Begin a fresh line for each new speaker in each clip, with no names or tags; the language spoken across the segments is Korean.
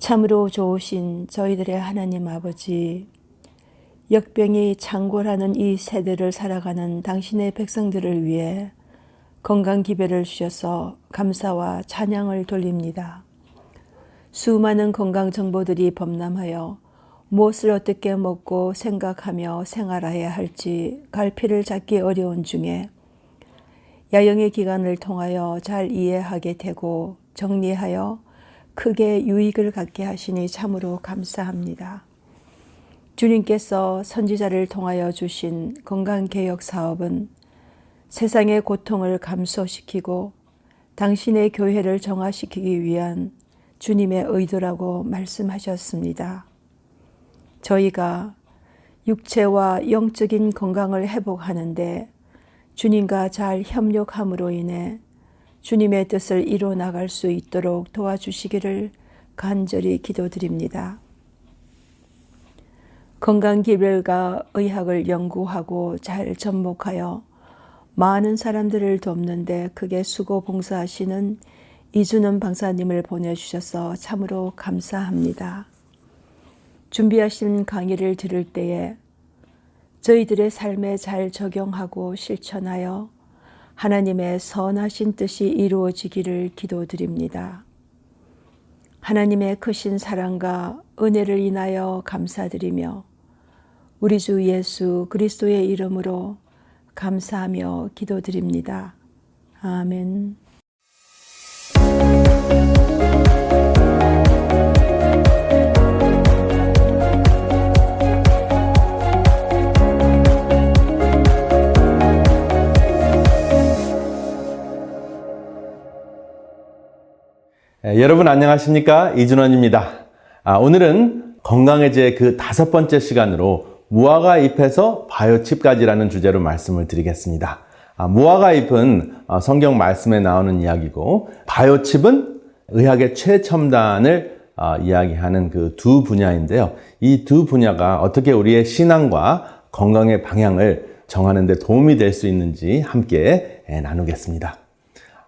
참으로 좋으신 저희들의 하나님 아버지, 역병이 창궐하는 이 세대를 살아가는 당신의 백성들을 위해 건강 기별을 주셔서 감사와 찬양을 돌립니다. 수많은 건강 정보들이 범람하여 무엇을 어떻게 먹고 생각하며 생활해야 할지 갈피를 잡기 어려운 중에 야영의 기간을 통하여 잘 이해하게 되고 정리하여 크게 유익을 갖게 하시니 참으로 감사합니다. 주님께서 선지자를 통하여 주신 건강개혁 사업은 세상의 고통을 감소시키고 당신의 교회를 정화시키기 위한 주님의 의도라고 말씀하셨습니다. 저희가 육체와 영적인 건강을 회복하는데 주님과 잘 협력함으로 인해 주님의 뜻을 이루어 나갈 수 있도록 도와주시기를 간절히 기도드립니다. 건강기별과 의학을 연구하고 잘 접목하여 많은 사람들을 돕는데 크게 수고 봉사하시는 이준원 방사님을 보내주셔서 참으로 감사합니다. 준비하신 강의를 들을 때에 저희들의 삶에 잘 적용하고 실천하여 하나님의 선하신 뜻이 이루어지기를 기도드립니다. 하나님의 크신 사랑과 은혜를 인하여 감사드리며 우리 주 예수 그리스도의 이름으로 감사하며 기도드립니다. 아멘.
여러분 안녕하십니까? 이준원입니다. 오늘은 건강해지의 그 5번째 시간으로 무화과 잎에서 바이오칩까지라는 주제로 말씀을 드리겠습니다. 무화과 잎은 성경 말씀에 나오는 이야기고 바이오칩은 의학의 최첨단을 이야기하는 그 두 분야인데요. 이 두 분야가 어떻게 우리의 신앙과 건강의 방향을 정하는 데 도움이 될 수 있는지 함께 나누겠습니다.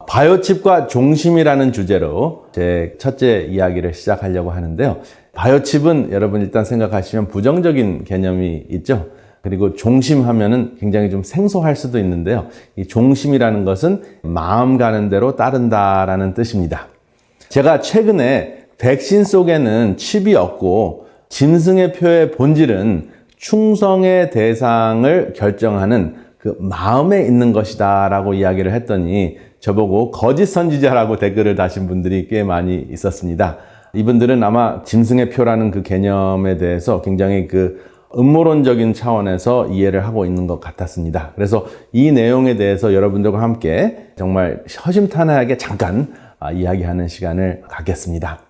바이오칩과 종심이라는 주제로 제 첫째 이야기를 시작하려고 하는데요. 바이오칩은 여러분 일단 생각하시면 부정적인 개념이 있죠. 그리고 종심하면은 굉장히 좀 생소할 수도 있는데요. 이 종심이라는 것은 마음 가는 대로 따른다라는 뜻입니다. 제가 최근에 백신 속에는 칩이 없고 짐승의 표의 본질은 충성의 대상을 결정하는 그 마음에 있는 것이다 라고 이야기를 했더니 저보고 거짓 선지자라고 댓글을 다신 분들이 꽤 많이 있었습니다. 이분들은 아마 짐승의 표라는 그 개념에 대해서 굉장히 그 음모론적인 차원에서 이해를 하고 있는 것 같았습니다. 그래서 이 내용에 대해서 여러분들과 함께 정말 허심탄회하게 잠깐 이야기하는 시간을 갖겠습니다.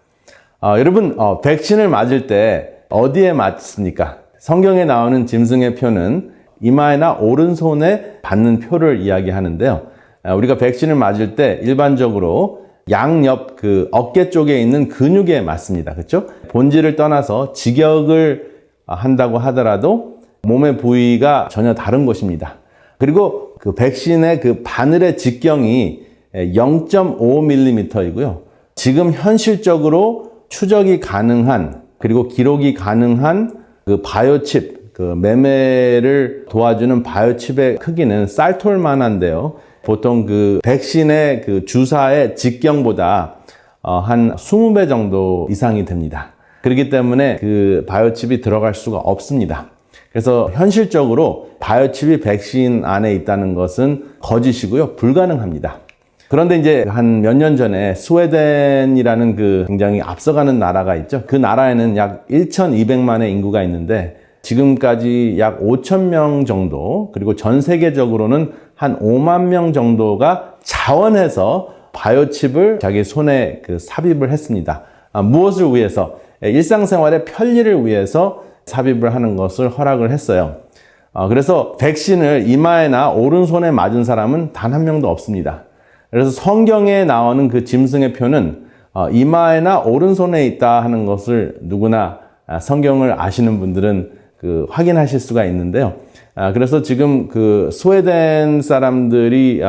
여러분, 백신을 맞을 때 어디에 맞습니까? 성경에 나오는 짐승의 표는 이마에나 오른손에 받는 표를 이야기하는데요. 우리가 백신을 맞을 때 일반적으로 양옆 그 어깨 쪽에 있는 근육에 맞습니다. 그렇죠? 본질을 떠나서 직역을 한다고 하더라도 몸의 부위가 전혀 다른 곳입니다. 그리고 그 백신의 그 바늘의 직경이 0.5mm이고요. 지금 현실적으로 추적이 가능한 그리고 기록이 가능한 그 바이오칩, 그 매매를 도와주는 바이오칩의 크기는 쌀톨만한데요. 보통 그 백신의 그 주사의 직경보다 한 20배 정도 이상이 됩니다. 그렇기 때문에 그 바이오칩이 들어갈 수가 없습니다. 그래서 현실적으로 바이오칩이 백신 안에 있다는 것은 거짓이고요. 불가능합니다. 그런데 이제 한 몇 년 전에 스웨덴이라는 그 굉장히 앞서가는 나라가 있죠. 그 나라에는 약 1,200만의 인구가 있는데 지금까지 약 5,000명 정도, 그리고 전 세계적으로는 한 5만 명 정도가 자원해서 바이오칩을 자기 손에 그 삽입을 했습니다. 무엇을 위해서? 일상생활의 편리를 위해서 삽입을 하는 것을 허락을 했어요. 그래서 백신을 이마에나 오른손에 맞은 사람은 단 한 명도 없습니다. 그래서 성경에 나오는 그 짐승의 표는 이마에나 오른손에 있다 하는 것을 누구나 성경을 아시는 분들은 그 확인하실 수가 있는데요. 그래서 지금 그 스웨덴 사람들이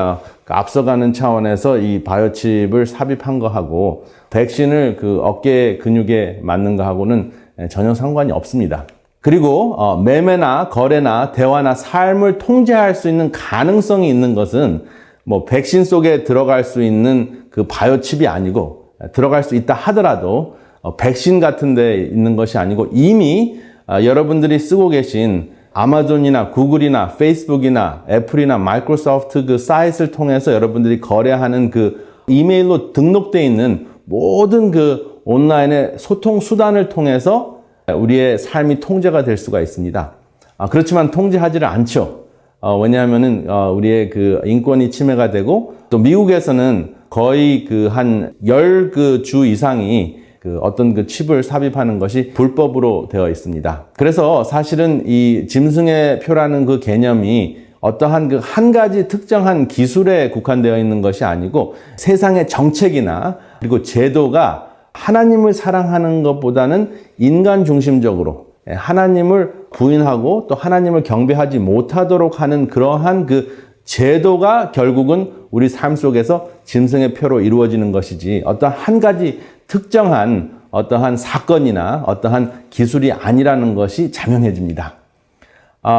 앞서가는 차원에서 이 바이오칩을 삽입한 거하고 백신을 그 어깨 근육에 맞는 거하고는 전혀 상관이 없습니다. 그리고 매매나 거래나 대화나 삶을 통제할 수 있는 가능성이 있는 것은 뭐 백신 속에 들어갈 수 있는 그 바이오칩이 아니고, 들어갈 수 있다 하더라도 백신 같은 데 있는 것이 아니고 이미 여러분들이 쓰고 계신 아마존이나 구글이나 페이스북이나 애플이나 마이크로소프트 그 사이트를 통해서 여러분들이 거래하는 그 이메일로 등록되어 있는 모든 그 온라인의 소통 수단을 통해서 우리의 삶이 통제가 될 수가 있습니다. 그렇지만 통제하지를 않죠. 왜냐하면은 우리의 그 인권이 침해가 되고, 또 미국에서는 거의 그 한 10주 이상이 그 어떤 그 칩을 삽입하는 것이 불법으로 되어 있습니다. 그래서 사실은 이 짐승의 표라는 그 개념이 어떠한 그 한 가지 특정한 기술에 국한되어 있는 것이 아니고 세상의 정책이나 그리고 제도가 하나님을 사랑하는 것보다는 인간 중심적으로 하나님을 부인하고 또 하나님을 경배하지 못하도록 하는 그러한 그 제도가 결국은 우리 삶 속에서 짐승의 표로 이루어지는 것이지 어떠한 한 가지 특정한 어떠한 사건이나 어떠한 기술이 아니라는 것이 자명해집니다.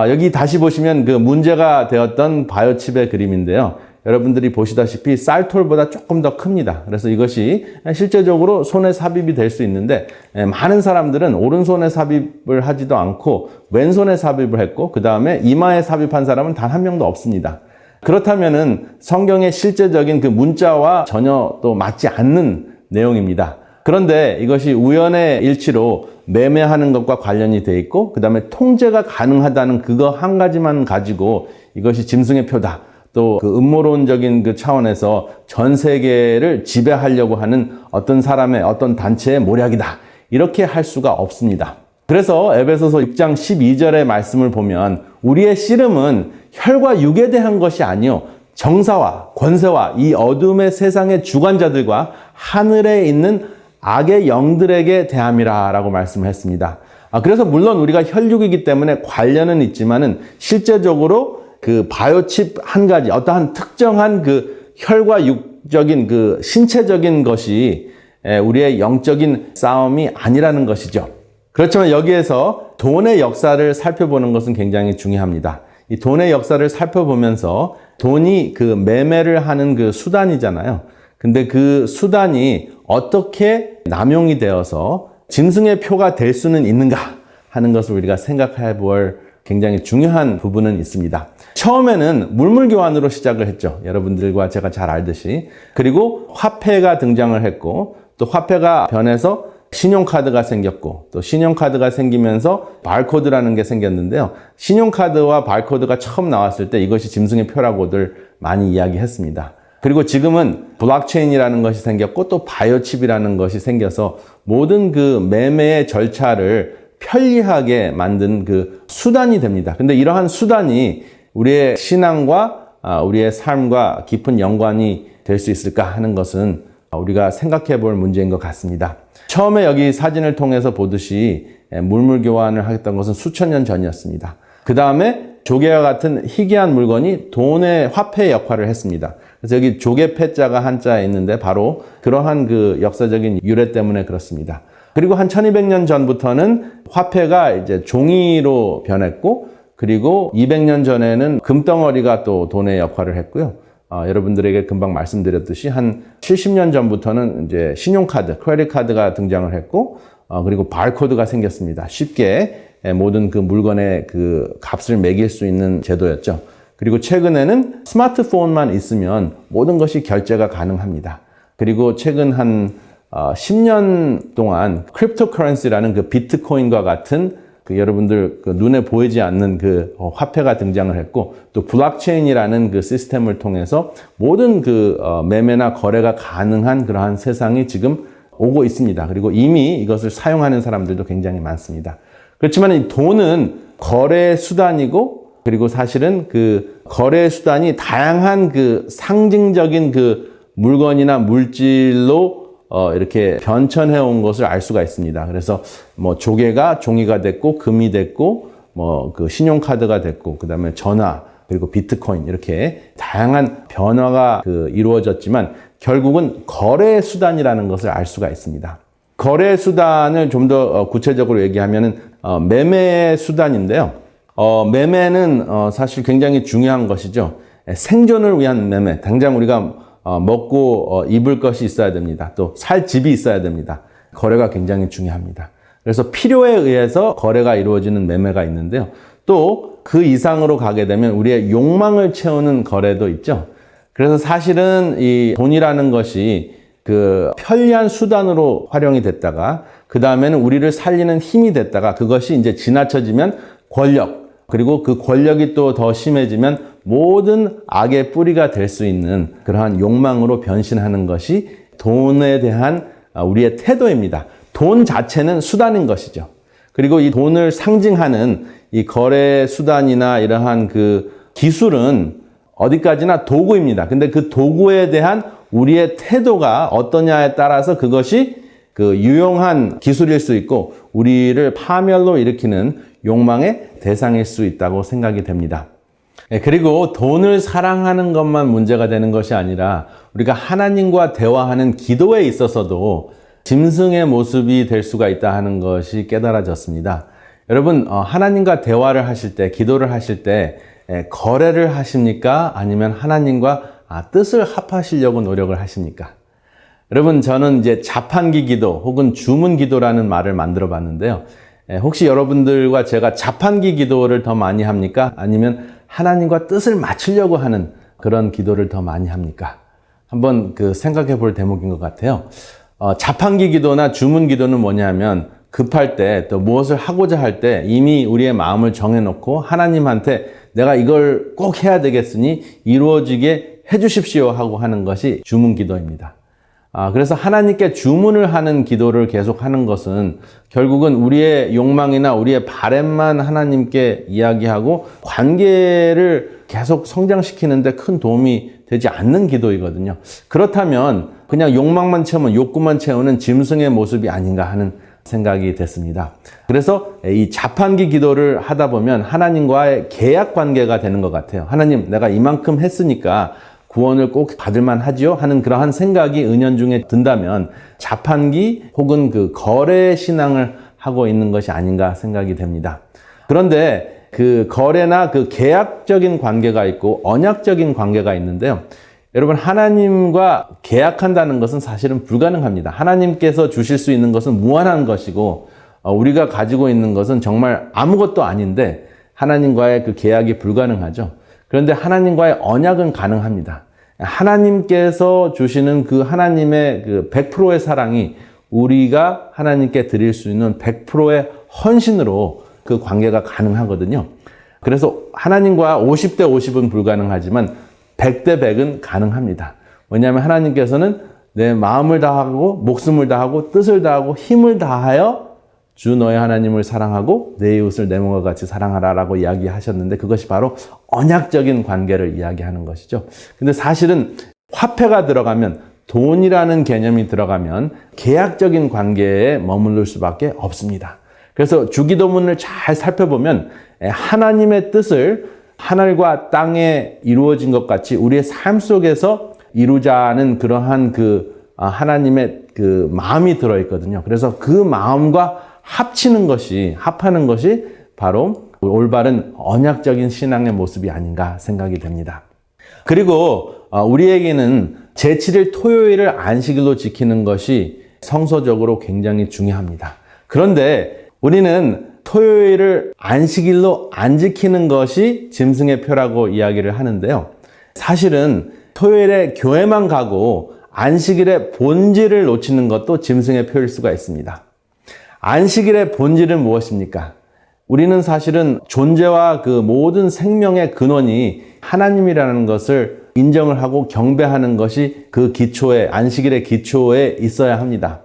여기 다시 보시면 그 문제가 되었던 바이오칩의 그림인데요. 여러분들이 보시다시피 쌀톨보다 조금 더 큽니다. 그래서 이것이 실제적으로 손에 삽입이 될 수 있는데, 많은 사람들은 오른손에 삽입을 하지도 않고 왼손에 삽입을 했고, 그 다음에 이마에 삽입한 사람은 단 한 명도 없습니다. 그렇다면은 성경의 실제적인 그 문자와 전혀 또 맞지 않는 내용입니다. 그런데 이것이 우연의 일치로 매매하는 것과 관련이 돼 있고, 그 다음에 통제가 가능하다는 그거 한 가지만 가지고 이것이 짐승의 표다, 또 그 음모론적인 그 차원에서 전 세계를 지배하려고 하는 어떤 사람의 어떤 단체의 모략이다, 이렇게 할 수가 없습니다. 그래서 에베소서 6장 12절의 말씀을 보면 우리의 씨름은 혈과 육에 대한 것이 아니요 정사와 권세와 이 어둠의 세상의 주관자들과 하늘에 있는 악의 영들에게 대함이라 라고 말씀을 했습니다. 그래서 물론 우리가 혈육이기 때문에 관련은 있지만은 실제적으로 그 바이오칩 한 가지, 어떠한 특정한 그 혈과 육적인 그 신체적인 것이 우리의 영적인 싸움이 아니라는 것이죠. 그렇지만 여기에서 돈의 역사를 살펴보는 것은 굉장히 중요합니다. 이 돈의 역사를 살펴보면서 돈이 그 매매를 하는 그 수단이잖아요. 근데 그 수단이 어떻게 남용이 되어서 짐승의 표가 될 수는 있는가 하는 것을 우리가 생각해 볼 굉장히 중요한 부분은 있습니다. 처음에는 물물교환으로 시작을 했죠. 여러분들과 제가 잘 알듯이. 그리고 화폐가 등장을 했고, 또 화폐가 변해서 신용카드가 생겼고, 또 신용카드가 생기면서 바코드라는 게 생겼는데요. 신용카드와 바코드가 처음 나왔을 때 이것이 짐승의 표라고들 많이 이야기했습니다. 그리고 지금은 블록체인이라는 것이 생겼고, 또 바이오칩이라는 것이 생겨서 모든 그 매매의 절차를 편리하게 만든 그 수단이 됩니다. 근데 이러한 수단이 우리의 신앙과 우리의 삶과 깊은 연관이 될 수 있을까 하는 것은 우리가 생각해 볼 문제인 것 같습니다. 처음에 여기 사진을 통해서 보듯이 물물 교환을 하겠다는 것은 수천 년 전이었습니다. 그 다음에 조개와 같은 희귀한 물건이 돈의 화폐의 역할을 했습니다. 그래서 여기 조개 패자가 한자에 있는데 바로 그러한 그 역사적인 유래 때문에 그렇습니다. 그리고 한 1200년 전부터는 화폐가 이제 종이로 변했고, 그리고 200년 전에는 금덩어리가 또 돈의 역할을 했고요. 여러분들에게 금방 말씀드렸듯이 한 70년 전부터는 이제 신용카드, 크레딧 카드가 등장을 했고, 그리고 바코드가 생겼습니다. 쉽게 모든 그 물건의 그 값을 매길 수 있는 제도였죠. 그리고 최근에는 스마트폰만 있으면 모든 것이 결제가 가능합니다. 그리고 최근 한 10년 동안 크립토커런시라는 그 비트코인과 같은 그 여러분들 그 눈에 보이지 않는 그 화폐가 등장을 했고, 또 블록체인이라는 그 시스템을 통해서 모든 그 매매나 거래가 가능한 그러한 세상이 지금 오고 있습니다. 그리고 이미 이것을 사용하는 사람들도 굉장히 많습니다. 그렇지만 이 돈은 거래 수단이고, 그리고 사실은 그 거래 수단이 다양한 그 상징적인 그 물건이나 물질로 이렇게 변천해 온 것을 알 수가 있습니다. 그래서 뭐 조개가 종이가 됐고, 금이 됐고, 뭐 그 신용카드가 됐고, 그 다음에 전화, 그리고 비트코인 이렇게 다양한 변화가 이루어졌지만 결국은 거래 수단이라는 것을 알 수가 있습니다. 거래 수단을 좀 더 구체적으로 얘기하면은 매매 수단인데요. 매매는 사실 굉장히 중요한 것이죠. 생존을 위한 매매. 당장 우리가 먹고 입을 것이 있어야 됩니다. 또 살 집이 있어야 됩니다. 거래가 굉장히 중요합니다. 그래서 필요에 의해서 거래가 이루어지는 매매가 있는데요. 또 그 이상으로 가게 되면 우리의 욕망을 채우는 거래도 있죠. 그래서 사실은 이 돈이라는 것이 그 편리한 수단으로 활용이 됐다가 그 다음에는 우리를 살리는 힘이 됐다가 그것이 이제 지나쳐지면 권력, 그리고 그 권력이 또 더 심해지면 모든 악의 뿌리가 될 수 있는 그러한 욕망으로 변신하는 것이 돈에 대한 우리의 태도입니다. 돈 자체는 수단인 것이죠. 그리고 이 돈을 상징하는 이 거래 수단이나 이러한 그 기술은 어디까지나 도구입니다. 근데 그 도구에 대한 우리의 태도가 어떠냐에 따라서 그것이 그 유용한 기술일 수 있고 우리를 파멸로 일으키는 욕망의 대상일 수 있다고 생각이 됩니다. 그리고 돈을 사랑하는 것만 문제가 되는 것이 아니라 우리가 하나님과 대화하는 기도에 있어서도 짐승의 모습이 될 수가 있다 하는 것이 깨달아졌습니다. 여러분, 하나님과 대화를 하실 때, 기도를 하실 때 거래를 하십니까? 아니면 하나님과 뜻을 합하시려고 노력을 하십니까? 여러분, 저는 이제 자판기 기도 혹은 주문 기도라는 말을 만들어 봤는데요. 혹시 여러분들과 제가 자판기 기도를 더 많이 합니까? 아니면 하나님과 뜻을 맞추려고 하는 그런 기도를 더 많이 합니까? 한번 생각해 볼 대목인 것 같아요. 자판기 기도나 주문 기도는 뭐냐면 급할 때 또 무엇을 하고자 할 때 이미 우리의 마음을 정해놓고 하나님한테 내가 이걸 꼭 해야 되겠으니 이루어지게 해주십시오 하고 하는 것이 주문 기도입니다. 그래서 하나님께 주문을 하는 기도를 계속 하는 것은 결국은 우리의 욕망이나 우리의 바램만 하나님께 이야기하고 관계를 계속 성장시키는데 큰 도움이 되지 않는 기도이거든요. 그렇다면 그냥 욕망만 채우면 욕구만 채우는 짐승의 모습이 아닌가 하는 생각이 됐습니다. 그래서 이 자판기 기도를 하다 보면 하나님과의 계약 관계가 되는 것 같아요. 하나님, 내가 이만큼 했으니까 구원을 꼭 받을만 하지요? 하는 그러한 생각이 은연중에 든다면 자판기 혹은 그 거래 신앙을 하고 있는 것이 아닌가 생각이 됩니다. 그런데 그 거래나 그 계약적인 관계가 있고 언약적인 관계가 있는데요. 여러분, 하나님과 계약한다는 것은 사실은 불가능합니다. 하나님께서 주실 수 있는 것은 무한한 것이고 우리가 가지고 있는 것은 정말 아무것도 아닌데 하나님과의 그 계약이 불가능하죠. 그런데 하나님과의 언약은 가능합니다. 하나님께서 주시는 그 하나님의 그 100%의 사랑이 우리가 하나님께 드릴 수 있는 100%의 헌신으로 그 관계가 가능하거든요. 그래서 하나님과 50대 50은 불가능하지만 100대 100은 가능합니다. 왜냐하면 하나님께서는 내 마음을 다하고 목숨을 다하고 뜻을 다하고 힘을 다하여 주 너의 하나님을 사랑하고 내 이웃을 내 몸과 같이 사랑하라라고 이야기하셨는데 그것이 바로 언약적인 관계를 이야기하는 것이죠. 근데 사실은 화폐가 들어가면 돈이라는 개념이 들어가면 계약적인 관계에 머무를 수밖에 없습니다. 그래서 주기도문을 잘 살펴보면 하나님의 뜻을 하늘과 땅에 이루어진 것 같이 우리의 삶 속에서 이루자는 그러한 하나님의 그 마음이 들어있거든요. 그래서 그 마음과 합하는 것이 바로 올바른 언약적인 신앙의 모습이 아닌가 생각이 됩니다. 그리고 우리에게는 제7일 토요일을 안식일로 지키는 것이 성서적으로 굉장히 중요합니다. 그런데 우리는 토요일을 안식일로 안 지키는 것이 짐승의 표라고 이야기를 하는데요. 사실은 토요일에 교회만 가고 안식일의 본질을 놓치는 것도 짐승의 표일 수가 있습니다. 안식일의 본질은 무엇입니까? 우리는 사실은 존재와 그 모든 생명의 근원이 하나님이라는 것을 인정을 하고 경배하는 것이 그 기초에, 안식일의 기초에 있어야 합니다.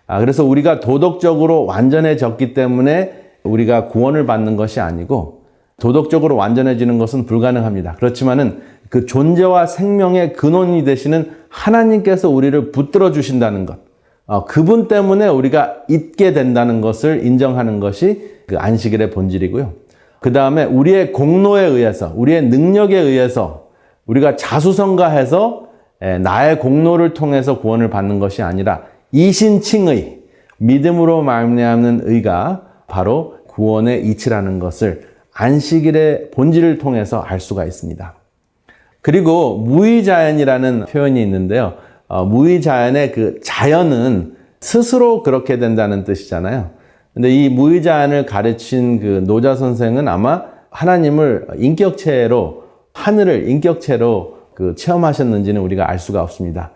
그래서 우리가 도덕적으로 완전해졌기 때문에 우리가 구원을 받는 것이 아니고 도덕적으로 완전해지는 것은 불가능합니다. 그렇지만은 그 존재와 생명의 근원이 되시는 하나님께서 우리를 붙들어 주신다는 것, 그분 때문에 우리가 있게 된다는 것을 인정하는 것이 그 안식일의 본질이고요. 그 다음에 우리의 공로에 의해서, 우리의 능력에 의해서 우리가 자수성가해서 나의 공로를 통해서 구원을 받는 것이 아니라 이신칭의, 믿음으로 말미암는 의가 바로 구원의 이치라는 것을 안식일의 본질을 통해서 알 수가 있습니다. 그리고 무의자연이라는 표현이 있는데요. 무의자연의 그 자연은 스스로 그렇게 된다는 뜻이잖아요. 근데 이 무의자연을 가르친 그 노자 선생은 아마 하나님을 인격체로, 하늘을 인격체로 그 체험하셨는지는 우리가 알 수가 없습니다.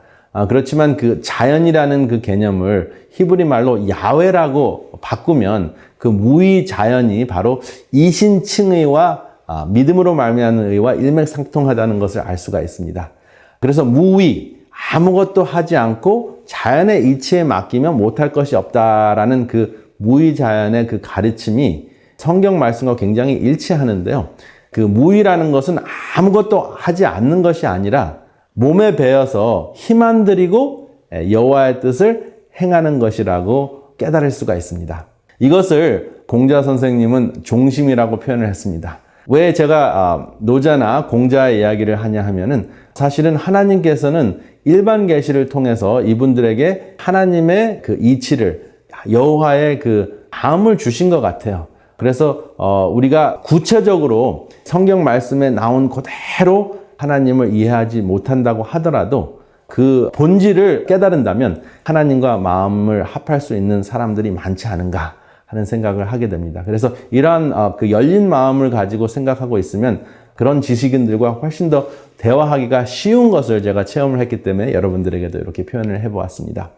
그렇지만 그 자연이라는 그 개념을 히브리 말로 야훼라고 바꾸면 그 무의자연이 바로 이신칭의와 믿음으로 말미암는 의와 일맥상통하다는 것을 알 수가 있습니다. 그래서 무의, 아무것도 하지 않고 자연의 이치에 맡기면 못할 것이 없다라는 그 무의자연의 그 가르침이 성경 말씀과 굉장히 일치하는데요. 그 무의라는 것은 아무것도 하지 않는 것이 아니라 몸에 배어서 힘 안 들이고 여호와의 뜻을 행하는 것이라고 깨달을 수가 있습니다. 이것을 공자 선생님은 종심이라고 표현을 했습니다. 왜 제가 노자나 공자의 이야기를 하냐 하면은 사실은 하나님께서는 일반 계시를 통해서 이분들에게 하나님의 그 이치를, 여호와의 그 마음을 주신 것 같아요. 그래서 우리가 구체적으로 성경 말씀에 나온 그대로 하나님을 이해하지 못한다고 하더라도 그 본질을 깨달은다면 하나님과 마음을 합할 수 있는 사람들이 많지 않은가 하는 생각을 하게 됩니다. 그래서 이러한 그 열린 마음을 가지고 생각하고 있으면 그런 지식인들과 훨씬 더 대화하기가 쉬운 것을 제가 체험을 했기 때문에 여러분들에게도 이렇게 표현을 해보았습니다.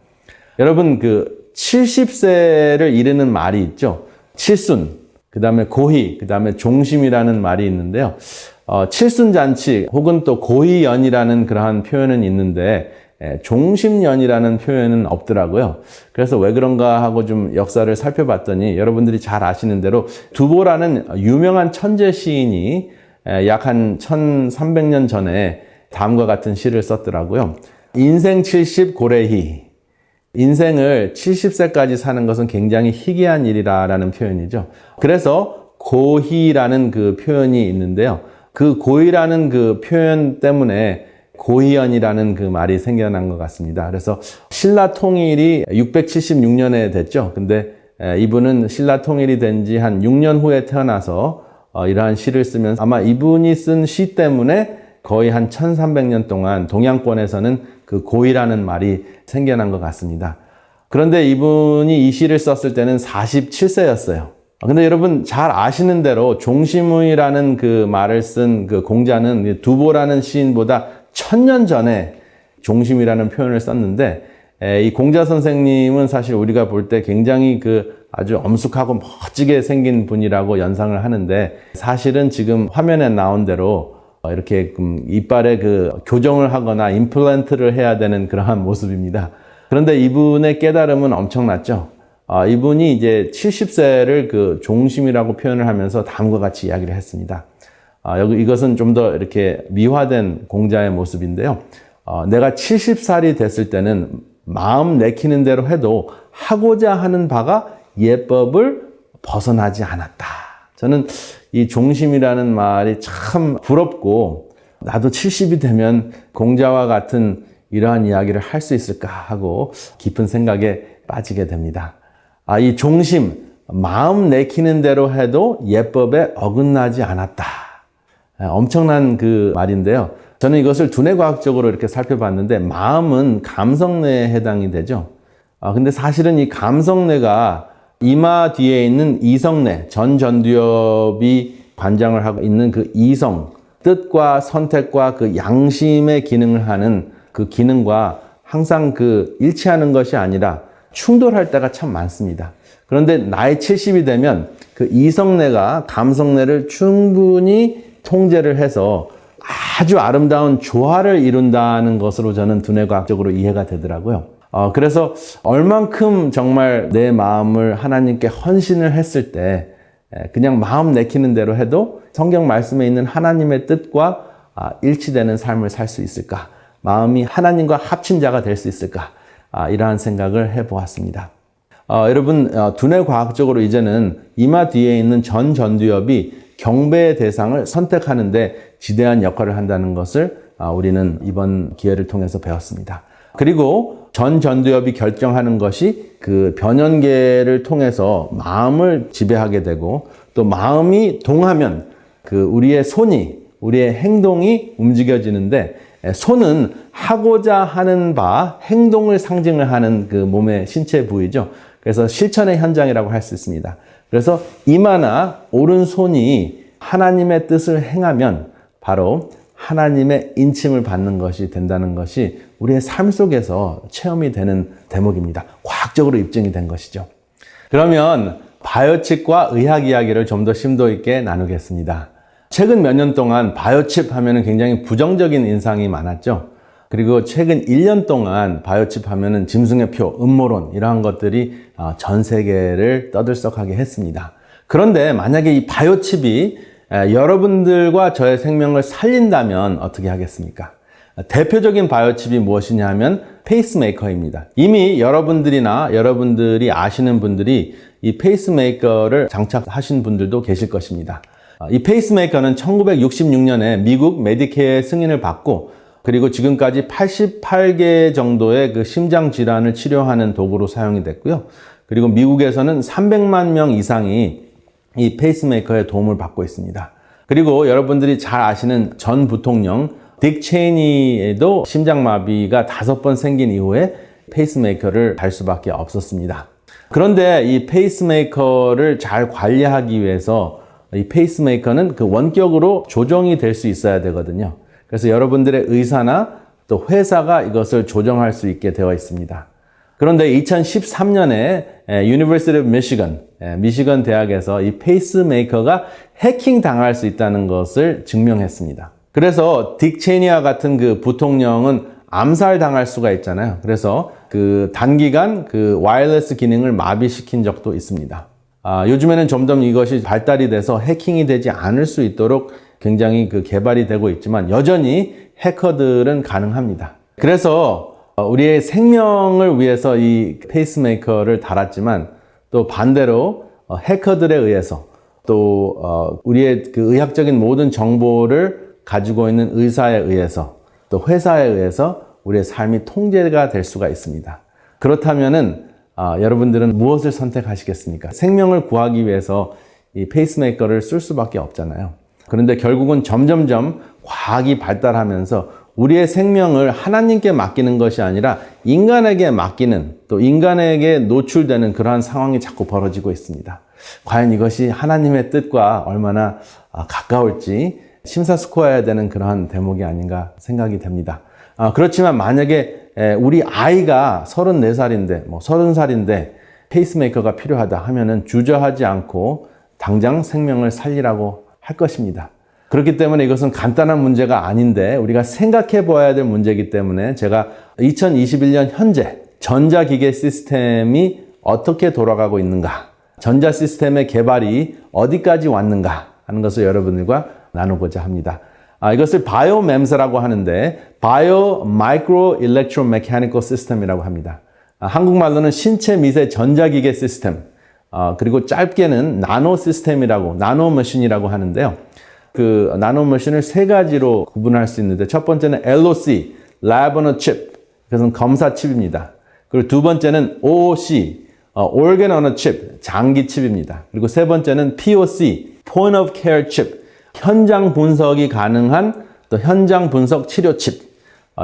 여러분, 그 70세를 이르는 말이 있죠. 칠순, 그 다음에 고희, 그 다음에 종심이라는 말이 있는데요. 칠순잔치 혹은 또 고희연이라는 그러한 표현은 있는데 종심연이라는 표현은 없더라고요. 그래서 왜 그런가 하고 좀 역사를 살펴봤더니 여러분들이 잘 아시는 대로 두보라는 유명한 천재 시인이 약 한 1300년 전에 다음과 같은 시를 썼더라고요. 인생 70 고래희. 인생을 70세까지 사는 것은 굉장히 희귀한 일이라는 표현이죠. 그래서 고희라는 그 표현이 있는데요. 그 고희라는 그 표현 때문에 고희연이라는 그 말이 생겨난 것 같습니다. 그래서 신라 통일이 676년에 됐죠. 근데 이분은 신라 통일이 된 지 한 6년 후에 태어나서 이러한 시를 쓰면서 아마 이분이 쓴 시 때문에 거의 한 1300년 동안 동양권에서는 그 고희라는 말이 생겨난 것 같습니다. 그런데 이분이 이 시를 썼을 때는 47세였어요. 근데 여러분 잘 아시는 대로 종심의라는 그 말을 쓴 그 공자는 두보라는 시인보다 1000년 전에 종심이라는 표현을 썼는데 이 공자 선생님은 사실 우리가 볼 때 굉장히 그 아주 엄숙하고 멋지게 생긴 분이라고 연상을 하는데 사실은 지금 화면에 나온 대로 이렇게 이빨에 그 교정을 하거나 임플란트를 해야 되는 그러한 모습입니다. 그런데 이분의 깨달음은 엄청났죠. 이분이 이제 70세를 그 종심이라고 표현을 하면서 다음과 같이 이야기를 했습니다. 이것은 좀 더 이렇게 미화된 공자의 모습인데요. 내가 70살이 됐을 때는 마음 내키는 대로 해도 하고자 하는 바가 예법을 벗어나지 않았다. 저는 이 종심이라는 말이 참 부럽고 나도 70이 되면 공자와 같은 이러한 이야기를 할 수 있을까 하고 깊은 생각에 빠지게 됩니다. 이 종심, 마음 내키는 대로 해도 예법에 어긋나지 않았다. 엄청난 그 말인데요. 저는 이것을 두뇌과학적으로 이렇게 살펴봤는데 마음은 감성뇌에 해당이 되죠. 근데 사실은 이 감성뇌가 이마 뒤에 있는 이성뇌, 전두엽이 관장을 하고 있는 그 이성, 뜻과 선택과 그 양심의 기능을 하는 그 기능과 항상 그 일치하는 것이 아니라 충돌할 때가 참 많습니다. 그런데 나이 70이 되면 그 이성뇌가 감성뇌를 충분히 통제를 해서 아주 아름다운 조화를 이룬다는 것으로 저는 두뇌과학적으로 이해가 되더라고요. 그래서 얼만큼 정말 내 마음을 하나님께 헌신을 했을 때 그냥 마음 내키는 대로 해도 성경 말씀에 있는 하나님의 뜻과 일치되는 삶을 살 수 있을까? 마음이 하나님과 합친 자가 될 수 있을까? 이러한 생각을 해보았습니다. 여러분 두뇌과학적으로 이제는 이마 뒤에 있는 전두엽이 경배의 대상을 선택하는데 지대한 역할을 한다는 것을 우리는 이번 기회를 통해서 배웠습니다. 그리고 전 전두엽이 결정하는 것이 그 변연계를 통해서 마음을 지배하게 되고 또 마음이 동하면 그 우리의 손이, 우리의 행동이 움직여지는데 손은 하고자 하는 바, 행동을 상징을 하는 그 몸의 신체 부위죠. 그래서 실천의 현장이라고 할 수 있습니다. 그래서 이마나 오른손이 하나님의 뜻을 행하면 바로 하나님의 인침을 받는 것이 된다는 것이 우리의 삶 속에서 체험이 되는 대목입니다. 과학적으로 입증이 된 것이죠. 그러면 바이오칩과 의학 이야기를 좀 더 심도 있게 나누겠습니다. 최근 몇 년 동안 바이오칩 하면은 굉장히 부정적인 인상이 많았죠. 그리고 최근 1년 동안 바이오칩 하면은 짐승의 표, 음모론 이러한 것들이 전 세계를 떠들썩하게 했습니다. 그런데 만약에 이 바이오칩이 여러분들과 저의 생명을 살린다면 어떻게 하겠습니까? 대표적인 바이오칩이 무엇이냐 하면 페이스메이커입니다. 이미 여러분들이나 여러분들이 아시는 분들이 이 페이스메이커를 장착하신 분들도 계실 것입니다. 이 페이스메이커는 1966년에 미국 메디케어의 승인을 받고 그리고 지금까지 88개 정도의 그 심장 질환을 치료하는 도구로 사용이 됐고요. 그리고 미국에서는 300만 명 이상이 이 페이스메이커의 도움을 받고 있습니다. 그리고 여러분들이 잘 아시는 전 부통령 딕 체이니에도 심장마비가 5번 생긴 이후에 페이스메이커를 달 수밖에 없었습니다. 그런데 이 페이스메이커를 잘 관리하기 위해서 이 페이스메이커는 그 원격으로 조정이 될 수 있어야 되거든요. 그래서 여러분들의 의사나 또 회사가 이것을 조정할 수 있게 되어 있습니다. 그런데 2013년에 University of Michigan, 미시건 대학에서 이 페이스메이커가 해킹 당할 수 있다는 것을 증명했습니다. 그래서 딕 체니와 같은 그 부통령은 암살 당할 수가 있잖아요. 그래서 그 단기간 그 와이어리스 기능을 마비시킨 적도 있습니다. 요즘에는 점점 이것이 발달이 돼서 해킹이 되지 않을 수 있도록 굉장히 그 개발이 되고 있지만 여전히 해커들은 가능합니다. 그래서 우리의 생명을 위해서 이 페이스메이커를 달았지만 또 반대로 해커들에 의해서 또 우리의 그 의학적인 모든 정보를 가지고 있는 의사에 의해서 또 회사에 의해서 우리의 삶이 통제가 될 수가 있습니다. 그렇다면은 여러분들은 무엇을 선택하시겠습니까? 생명을 구하기 위해서 이 페이스메이커를 쓸 수밖에 없잖아요. 그런데 결국은 점점점 과학이 발달하면서 우리의 생명을 하나님께 맡기는 것이 아니라 인간에게 맡기는 또 인간에게 노출되는 그러한 상황이 자꾸 벌어지고 있습니다. 과연 이것이 하나님의 뜻과 얼마나 가까울지 심사숙고해야 되는 그러한 대목이 아닌가 생각이 됩니다. 그렇지만 만약에 우리 아이가 34살인데 30살인데 페이스메이커가 필요하다 하면은 주저하지 않고 당장 생명을 살리라고 할 것입니다. 그렇기 때문에 이것은 간단한 문제가 아닌데 우리가 생각해 보아야 될 문제이기 때문에 제가 2021년 현재 전자기계 시스템이 어떻게 돌아가고 있는가, 전자 시스템의 개발이 어디까지 왔는가 하는 것을 여러분들과 나누고자 합니다. 이것을 바이오MEMS라고 하는데 바이오 마이크로 일렉트로 메카니컬 시스템이라고 합니다. 한국말로는 신체 미세 전자기계 시스템, 그리고 짧게는 나노 시스템이라고, 나노 머신이라고 하는데요. 그 나노 머신을 세 가지로 구분할 수 있는데 첫 번째는 LOC, Lab on a Chip, 그것은 검사 칩입니다. 그리고 두 번째는 OOC, Organ on a Chip, 장기 칩입니다. 그리고 세 번째는 POC, Point of Care Chip, 현장 분석이 가능한 또 현장 분석 치료 칩.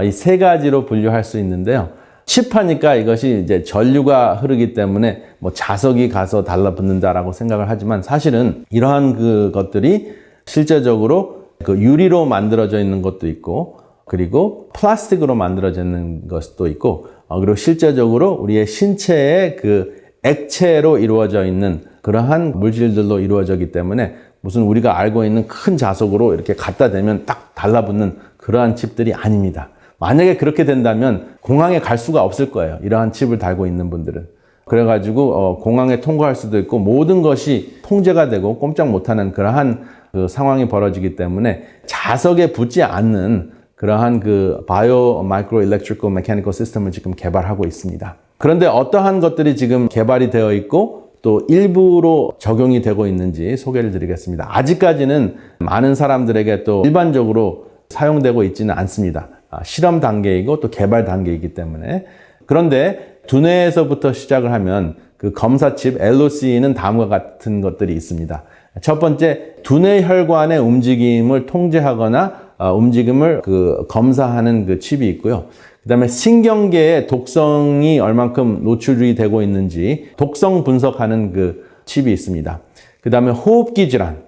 이 세 가지로 분류할 수 있는데요. 칩하니까 이것이 이제 전류가 흐르기 때문에 자석이 가서 달라붙는다라고 생각을 하지만 사실은 이러한 것들이 실제적으로 그 유리로 만들어져 있는 것도 있고 그리고 플라스틱으로 만들어져 있는 것도 있고 그리고 실제적으로 우리의 신체의 그 액체로 이루어져 있는 그러한 물질들로 이루어지기 때문에 무슨 우리가 알고 있는 큰 자석으로 이렇게 갖다 대면 딱 달라붙는 그러한 칩들이 아닙니다. 만약에 그렇게 된다면 공항에 갈 수가 없을 거예요. 이러한 칩을 달고 있는 분들은. 그래가지고 공항에 통과할 수도 있고 모든 것이 통제가 되고 꼼짝 못하는 그러한 그 상황이 벌어지기 때문에 자석에 붙지 않는 그러한 그 바이오 마이크로 일렉트리컬 메카니컬 시스템을 지금 개발하고 있습니다. 그런데 어떠한 것들이 지금 개발이 되어 있고 또 일부로 적용이 되고 있는지 소개를 드리겠습니다. 아직까지는 많은 사람들에게 또 일반적으로 사용되고 있지는 않습니다. 실험 단계이고 또 개발 단계이기 때문에. 그런데 두뇌에서부터 시작을 하면 그 검사칩 LOC는 다음과 같은 것들이 있습니다. 첫 번째, 두뇌 혈관의 움직임을 통제하거나 움직임을 검사하는 그 칩이 있고요. 그 다음에 신경계의 독성이 얼만큼 노출이 되고 있는지 독성 분석하는 그 칩이 있습니다. 그 다음에 호흡기 질환.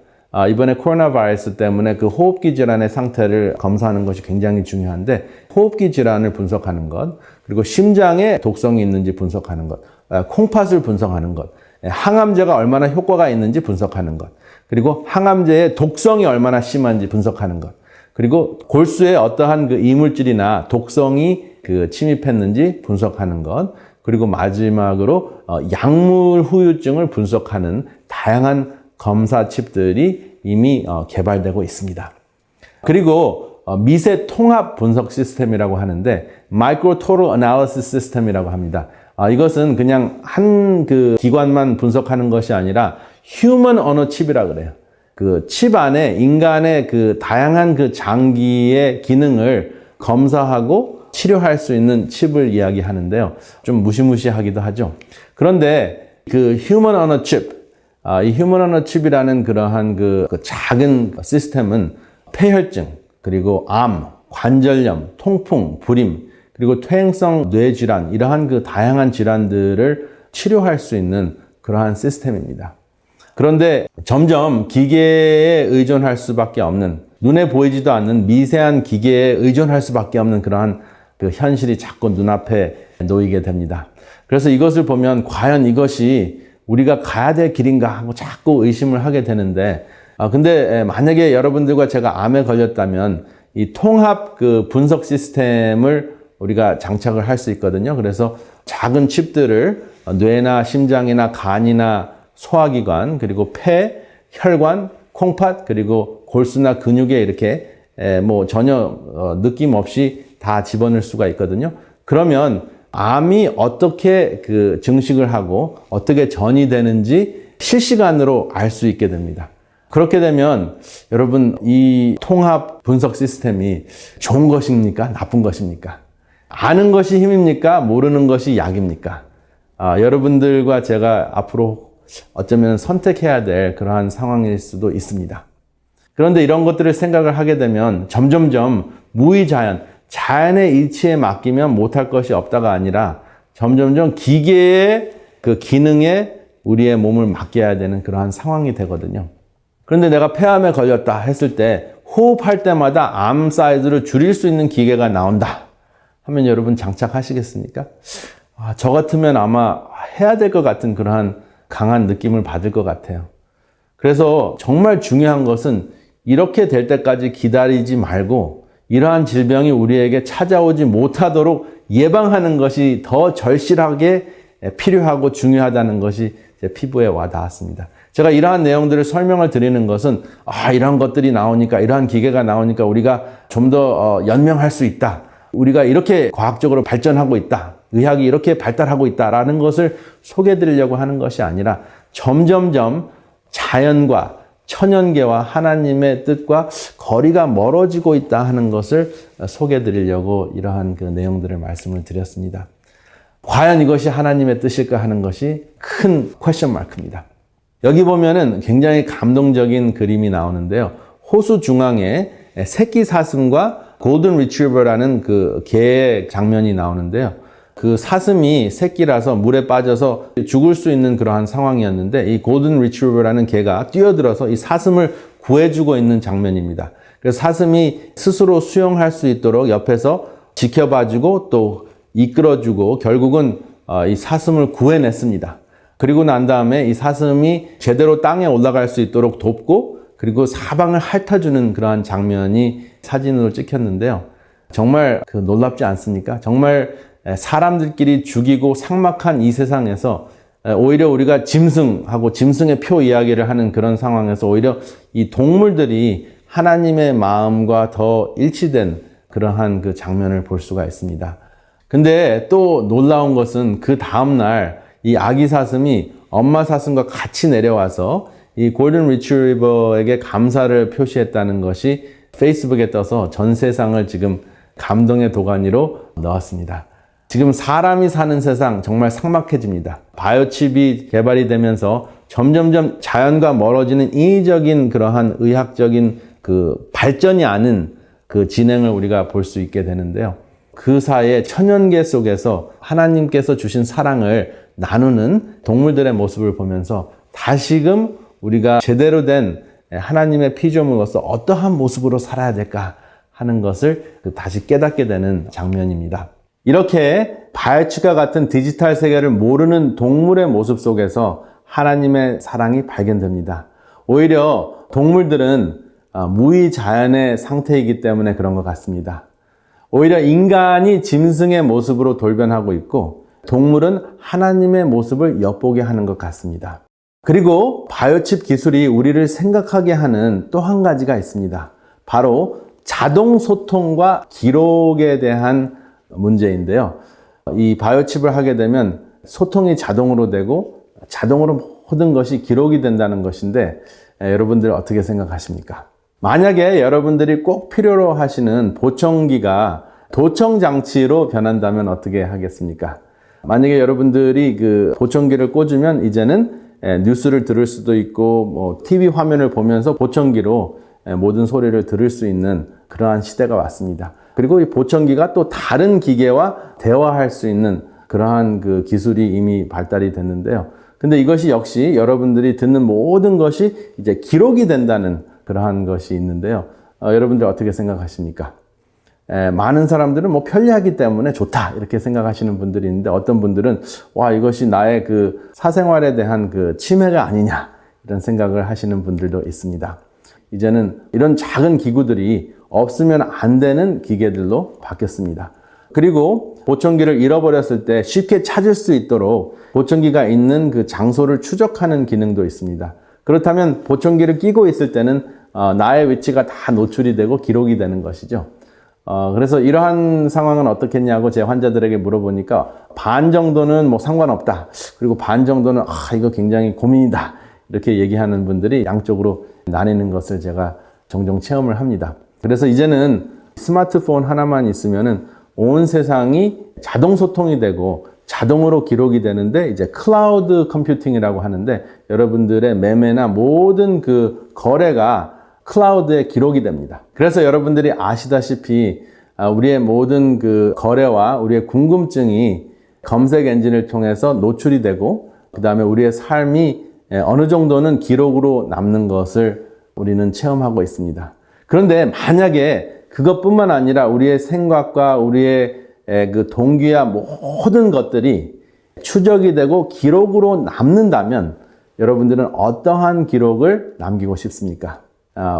이번에 코로나 바이러스 때문에 그 호흡기 질환의 상태를 검사하는 것이 굉장히 중요한데, 호흡기 질환을 분석하는 것, 그리고 심장에 독성이 있는지 분석하는 것, 콩팥을 분석하는 것, 항암제가 얼마나 효과가 있는지 분석하는 것, 그리고 항암제의 독성이 얼마나 심한지 분석하는 것, 그리고 골수에 어떠한 그 이물질이나 독성이 침입했는지 분석하는 것, 그리고 마지막으로 약물 후유증을 분석하는 다양한 검사 칩들이 이미 개발되고 있습니다. 그리고 미세 통합 분석 시스템이라고 하는데 Micro Total Analysis System이라고 합니다. 이것은 그냥 한 그 기관만 분석하는 것이 아니라 휴먼 언어 칩이라고 그래요. 그 칩 안에 인간의 그 다양한 그 장기의 기능을 검사하고 치료할 수 있는 칩을 이야기하는데요. 좀 무시무시하기도 하죠. 그런데 그 휴먼 언어 칩, 이 휴먼 언어 칩이라는 그러한 그 작은 시스템은 폐혈증, 그리고 암, 관절염, 통풍, 불임, 그리고 퇴행성 뇌질환, 이러한 그 다양한 질환들을 치료할 수 있는 그러한 시스템입니다. 그런데 점점 기계에 의존할 수밖에 없는, 눈에 보이지도 않는 미세한 기계에 의존할 수밖에 없는 그러한 그 현실이 자꾸 눈앞에 놓이게 됩니다. 그래서 이것을 보면 과연 이것이 우리가 가야 될 길인가 하고 자꾸 의심을 하게 되는데, 근데 만약에 여러분들과 제가 암에 걸렸다면 이 통합 그 분석 시스템을 우리가 장착을 할 수 있거든요. 그래서 작은 칩들을 뇌나 심장이나 간이나 소화기관, 그리고 폐, 혈관, 콩팥, 그리고 골수나 근육에 이렇게 뭐 전혀 느낌 없이 다 집어넣을 수가 있거든요. 그러면 암이 어떻게 그 증식을 하고 어떻게 전이 되는지 실시간으로 알 수 있게 됩니다. 그렇게 되면 여러분, 이 통합 분석 시스템이 좋은 것입니까? 나쁜 것입니까? 아는 것이 힘입니까? 모르는 것이 약입니까? 여러분들과 제가 앞으로 어쩌면 선택해야 될 그러한 상황일 수도 있습니다. 그런데 이런 것들을 생각을 하게 되면 점점점 무의자연, 자연의 이치에 맡기면 못할 것이 없다가 아니라 점점점 기계의 그 기능에 우리의 몸을 맡겨야 되는 그러한 상황이 되거든요. 그런데 내가 폐암에 걸렸다 했을 때 호흡할 때마다 암 사이즈를 줄일 수 있는 기계가 나온다 하면 여러분 장착하시겠습니까? 저 같으면 아마 해야 될 것 같은 그러한 강한 느낌을 받을 것 같아요. 그래서 정말 중요한 것은 이렇게 될 때까지 기다리지 말고 이러한 질병이 우리에게 찾아오지 못하도록 예방하는 것이 더 절실하게 필요하고 중요하다는 것이 제 피부에 와 닿았습니다. 제가 이러한 내용들을 설명을 드리는 것은 이러한 것들이 나오니까, 이러한 기계가 나오니까 우리가 좀 더 연명할 수 있다. 우리가 이렇게 과학적으로 발전하고 있다. 의학이 이렇게 발달하고 있다라는 것을 소개해 드리려고 하는 것이 아니라 점점점 자연과 천연계와 하나님의 뜻과 거리가 멀어지고 있다 하는 것을 소개해 드리려고 이러한 그 내용들을 말씀을 드렸습니다. 과연 이것이 하나님의 뜻일까 하는 것이 큰 퀘스천 마크입니다. 여기 보면은 굉장히 감동적인 그림이 나오는데요. 호수 중앙에 새끼 사슴과 골든 리트리버라는 그 개의 장면이 나오는데요. 그 사슴이 새끼라서 물에 빠져서 죽을 수 있는 그러한 상황이었는데 이 골든 리트리버라는 개가 뛰어들어서 이 사슴을 구해주고 있는 장면입니다. 그래서 사슴이 스스로 수영할 수 있도록 옆에서 지켜봐주고 또 이끌어주고 결국은 이 사슴을 구해냈습니다. 그리고 난 다음에 이 사슴이 제대로 땅에 올라갈 수 있도록 돕고 그리고 사방을 핥아주는 그러한 장면이 사진으로 찍혔는데요. 정말 놀랍지 않습니까? 정말 사람들끼리 죽이고 삭막한 이 세상에서 오히려 우리가 짐승하고 짐승의 표 이야기를 하는 그런 상황에서 오히려 이 동물들이 하나님의 마음과 더 일치된 그러한 그 장면을 볼 수가 있습니다. 근데 또 놀라운 것은 그 다음날 이 아기 사슴이 엄마 사슴과 같이 내려와서 이 골든 리트리버에게 감사를 표시했다는 것이 페이스북에 떠서 전 세상을 지금 감동의 도가니로 넣었습니다. 지금 사람이 사는 세상 정말 삭막해집니다. 바이오칩이 개발이 되면서 점점점 자연과 멀어지는 인위적인 그러한 의학적인 그 발전이 아닌 그 진행을 우리가 볼 수 있게 되는데요. 그 사이에 천연계 속에서 하나님께서 주신 사랑을 나누는 동물들의 모습을 보면서 다시금 우리가 제대로 된 하나님의 피조물로서 어떠한 모습으로 살아야 될까 하는 것을 다시 깨닫게 되는 장면입니다. 이렇게 바이오칩과 같은 디지털 세계를 모르는 동물의 모습 속에서 하나님의 사랑이 발견됩니다. 오히려 동물들은 무의자연의 상태이기 때문에 그런 것 같습니다. 오히려 인간이 짐승의 모습으로 돌변하고 있고 동물은 하나님의 모습을 엿보게 하는 것 같습니다. 그리고 바이오칩 기술이 우리를 생각하게 하는 또 한 가지가 있습니다. 바로 자동 소통과 기록에 대한 문제인데요. 이 바이오칩을 하게 되면 소통이 자동으로 되고 자동으로 모든 것이 기록이 된다는 것인데 여러분들 어떻게 생각하십니까? 만약에 여러분들이 꼭 필요로 하시는 보청기가 도청 장치로 변한다면 어떻게 하겠습니까? 만약에 여러분들이 그 보청기를 꽂으면 이제는 뉴스를 들을 수도 있고 TV 화면을 보면서 보청기로 모든 소리를 들을 수 있는 그러한 시대가 왔습니다. 그리고 이 보청기가 또 다른 기계와 대화할 수 있는 그러한 그 기술이 이미 발달이 됐는데요. 근데 이것이 역시 여러분들이 듣는 모든 것이 이제 기록이 된다는 그러한 것이 있는데요. 여러분들 어떻게 생각하십니까? 많은 사람들은 뭐 편리하기 때문에 좋다 이렇게 생각하시는 분들이 있는데 어떤 분들은 와 이것이 나의 그 사생활에 대한 그 침해가 아니냐 이런 생각을 하시는 분들도 있습니다. 이제는 이런 작은 기구들이 없으면 안 되는 기계들로 바뀌었습니다. 그리고 보청기를 잃어버렸을 때 쉽게 찾을 수 있도록 보청기가 있는 그 장소를 추적하는 기능도 있습니다. 그렇다면 보청기를 끼고 있을 때는 나의 위치가 다 노출이 되고 기록이 되는 것이죠. 그래서 이러한 상황은 어떻겠냐고 제 환자들에게 물어보니까 반 정도는 뭐 상관없다. 그리고 반 정도는 이거 굉장히 고민이다. 이렇게 얘기하는 분들이 양쪽으로 나뉘는 것을 제가 종종 체험을 합니다. 그래서 이제는 스마트폰 하나만 있으면은 온 세상이 자동 소통이 되고 자동으로 기록이 되는데 이제 클라우드 컴퓨팅이라고 하는데 여러분들의 매매나 모든 그 거래가 클라우드에 기록이 됩니다. 그래서 여러분들이 아시다시피 우리의 모든 그 거래와 우리의 궁금증이 검색 엔진을 통해서 노출이 되고 그 다음에 우리의 삶이 어느 정도는 기록으로 남는 것을 우리는 체험하고 있습니다. 그런데 만약에 그것뿐만 아니라 우리의 생각과 우리의 그 동기와 모든 것들이 추적이 되고 기록으로 남는다면 여러분들은 어떠한 기록을 남기고 싶습니까?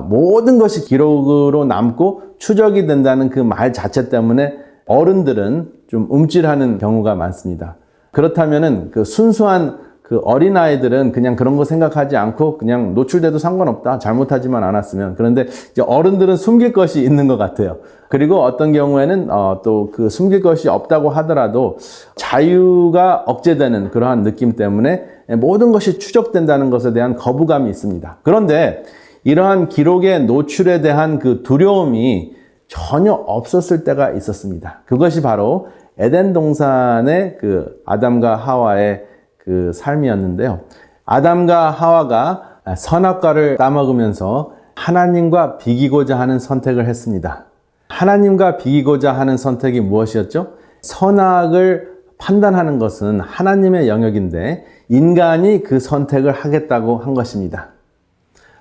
모든 것이 기록으로 남고 추적이 된다는 그 말 자체 때문에 어른들은 좀 움찔하는 경우가 많습니다. 그렇다면은 그 순수한 그 어린아이들은 그냥 그런 거 생각하지 않고 그냥 노출돼도 상관없다. 잘못하지만 않았으면. 그런데 이제 어른들은 숨길 것이 있는 것 같아요. 그리고 어떤 경우에는 또 그 숨길 것이 없다고 하더라도 자유가 억제되는 그러한 느낌 때문에 모든 것이 추적된다는 것에 대한 거부감이 있습니다. 그런데 이러한 기록의 노출에 대한 그 두려움이 전혀 없었을 때가 있었습니다. 그것이 바로 에덴 동산의 그 아담과 하와의 그 삶이었는데요. 아담과 하와가 선악과를 따먹으면서 하나님과 비기고자 하는 선택을 했습니다. 하나님과 비기고자 하는 선택이 무엇이었죠? 선악을 판단하는 것은 하나님의 영역인데 인간이 그 선택을 하겠다고 한 것입니다.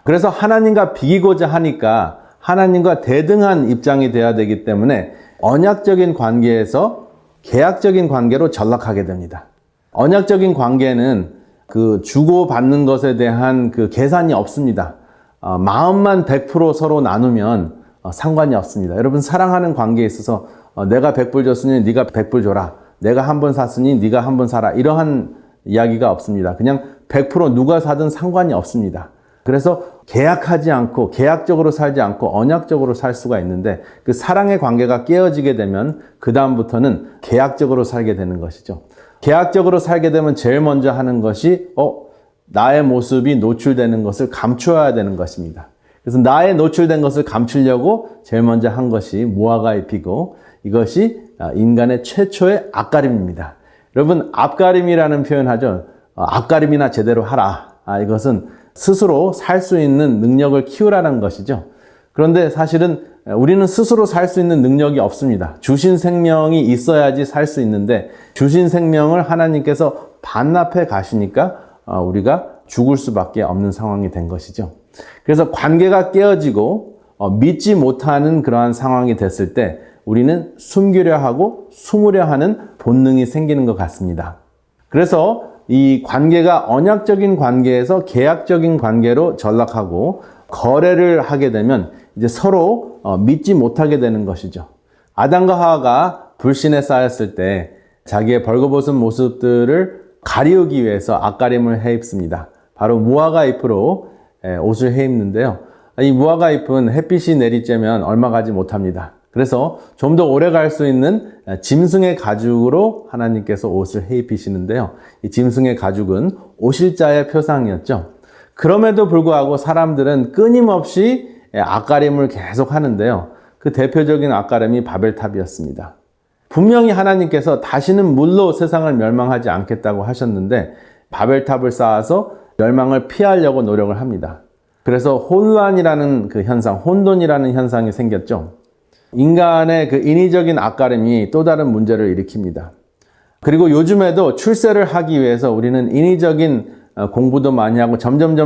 그래서 하나님과 비기고자 하니까 하나님과 대등한 입장이 돼야 되기 때문에 언약적인 관계에서 계약적인 관계로 전락하게 됩니다. 언약적인 관계는 그 주고받는 것에 대한 그 계산이 없습니다. 마음만 100% 서로 나누면 상관이 없습니다. 여러분 사랑하는 관계에 있어서 내가 100불 줬으니 네가 100불 줘라. 내가 한 번 샀으니 네가 한 번 사라. 이러한 이야기가 없습니다. 그냥 100% 누가 사든 상관이 없습니다. 그래서 계약하지 않고 계약적으로 살지 않고 언약적으로 살 수가 있는데 그 사랑의 관계가 깨어지게 되면 그 다음부터는 계약적으로 살게 되는 것이죠. 계약적으로 살게 되면 제일 먼저 하는 것이 나의 모습이 노출되는 것을 감추어야 되는 것입니다. 그래서 나의 노출된 것을 감추려고 제일 먼저 한 것이 무화과 잎이고 이것이 인간의 최초의 앞가림입니다. 여러분 앞가림이라는 표현하죠. 앞가림이나 제대로 하라. 이것은 스스로 살 수 있는 능력을 키우라는 것이죠. 그런데 사실은 우리는 스스로 살 수 있는 능력이 없습니다. 주신 생명이 있어야지 살 수 있는데 주신 생명을 하나님께서 반납해 가시니까 우리가 죽을 수밖에 없는 상황이 된 것이죠. 그래서 관계가 깨어지고 믿지 못하는 그러한 상황이 됐을 때 우리는 숨기려 하고 숨으려 하는 본능이 생기는 것 같습니다. 그래서 이 관계가 언약적인 관계에서 계약적인 관계로 전락하고 거래를 하게 되면 이제 서로 믿지 못하게 되는 것이죠. 아담과 하와가 불신에 쌓였을 때 자기의 벌거벗은 모습들을 가리우기 위해서 앞가림을 해입습니다. 바로 무화과 잎으로 옷을 해입는데요. 이 무화과 잎은 햇빛이 내리쬐면 얼마 가지 못합니다. 그래서 좀 더 오래 갈 수 있는 짐승의 가죽으로 하나님께서 옷을 해입히시는데요. 이 짐승의 가죽은 오실자의 표상이었죠. 그럼에도 불구하고 사람들은 끊임없이 앞가림을 계속 하는데요. 그 대표적인 앞가림이 바벨탑이었습니다. 분명히 하나님께서 다시는 물로 세상을 멸망하지 않겠다고 하셨는데 바벨탑을 쌓아서 멸망을 피하려고 노력을 합니다. 그래서 혼란이라는 그 현상, 혼돈이라는 현상이 생겼죠. 인간의 그 인위적인 앞가림이 또 다른 문제를 일으킵니다. 그리고 요즘에도 출세를 하기 위해서 우리는 인위적인 공부도 많이 하고 점점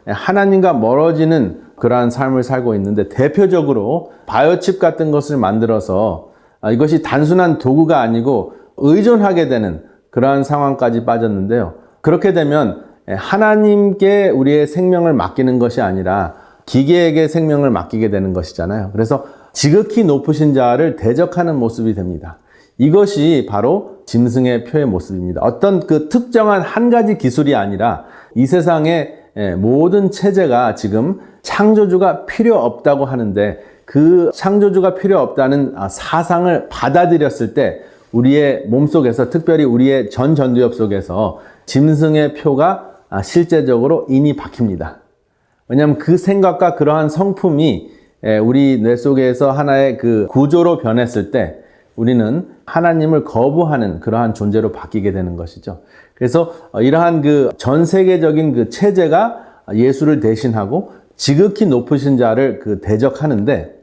하나님과 멀어지는 그러한 삶을 살고 있는데 대표적으로 바이오칩 같은 것을 만들어서 이것이 단순한 도구가 아니고 의존하게 되는 그러한 상황까지 빠졌는데요. 그렇게 되면 하나님께 우리의 생명을 맡기는 것이 아니라 기계에게 생명을 맡기게 되는 것이잖아요. 그래서 지극히 높으신 자를 대적하는 모습이 됩니다. 이것이 바로 짐승의 표의 모습입니다. 어떤 그 특정한 한 가지 기술이 아니라 이 세상의 모든 체제가 지금 창조주가 필요 없다고 하는데 그 창조주가 필요 없다는 사상을 받아들였을 때 우리의 몸속에서 특별히 우리의 전두엽 속에서 짐승의 표가 실제적으로 인이 박힙니다. 왜냐하면 그 생각과 그러한 성품이 우리 뇌 속에서 하나의 그 구조로 변했을 때 우리는 하나님을 거부하는 그러한 존재로 바뀌게 되는 것이죠. 그래서 이러한 그 전 세계적인 그 체제가 예수를 대신하고 지극히 높으신 자를 그 대적하는데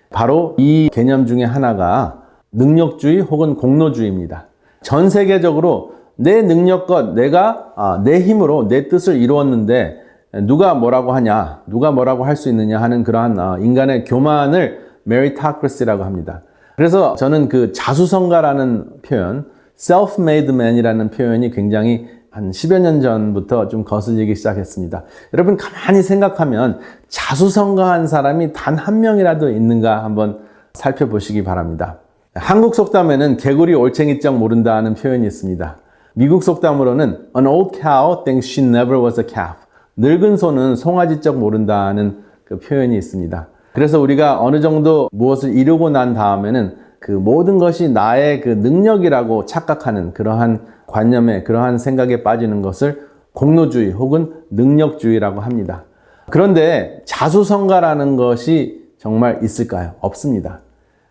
바로 이 개념 중에 하나가 능력주의 혹은 공로주의입니다. 전 세계적으로 내 능력껏 내가 내 힘으로 내 뜻을 이루었는데 누가 뭐라고 하냐, 누가 뭐라고 할 수 있느냐 하는 그러한 인간의 교만을 메리타크리시라고 합니다. 그래서 저는 그 자수성가라는 표현, self-made man이라는 표현이 굉장히 한 10여 년 전부터 좀 거슬리기 시작했습니다. 여러분 가만히 생각하면 자수성가한 사람이 단 한 명이라도 있는가 한번 살펴보시기 바랍니다. 한국 속담에는 개구리 올챙이적 모른다는 표현이 있습니다. 미국 속담으로는 An old cow thinks she never was a calf. 늙은 소는 송아지적 모른다는 그 표현이 있습니다. 그래서 우리가 어느 정도 무엇을 이루고 난 다음에는 그 모든 것이 나의 그 능력이라고 착각하는 그러한 관념에, 그러한 생각에 빠지는 것을 공로주의 혹은 능력주의라고 합니다. 그런데 자수성가라는 것이 정말 있을까요? 없습니다.